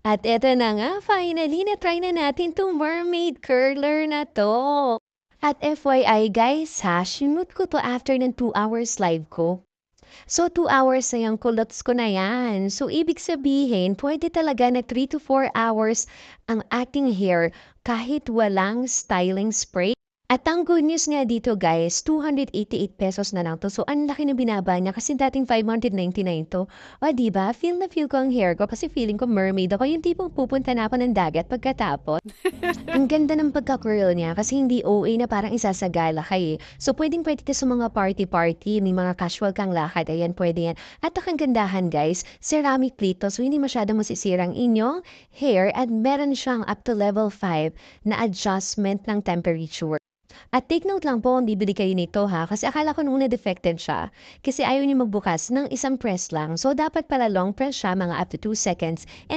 At eto na nga, finally na-try na natin 'tong mermaid curler na 'to. At FYI guys ha, shinoot ko 'to after ng 2 hours live ko. So 2 hours na yang kulots ko na yan. So ibig sabihin, pwede talaga na 3 to 4 hours ang ating hair kahit walang styling spray. At ang good news nga dito guys, ₱288 na lang 'to. So ang laki ng binaba niya kasi dating ₱599 'to. O 'di ba, feel na feel ko ang hair ko kasi feeling ko mermaid ako, yung tipong pupunta na ako ng dagat pagkatapos. Ang ganda ng pagka-curl niya kasi hindi OA na parang isasagala ka, eh. So, puwedeng-puwede 'to sa mga party-party, may mga casual kang lakad, ayan, puwede yan. At ang kagandahan guys, ceramic plate 'to, so hindi masyadong masisira ang inyong hair at meron siyang up to level 5 na adjustment ng temperature. At take note lang po kung bibili kayo nito ha, kasi akala ko nung una defected siya, kasi ayaw niya magbukas ng isang press lang. So, dapat pala long press siya, mga up to 2 seconds.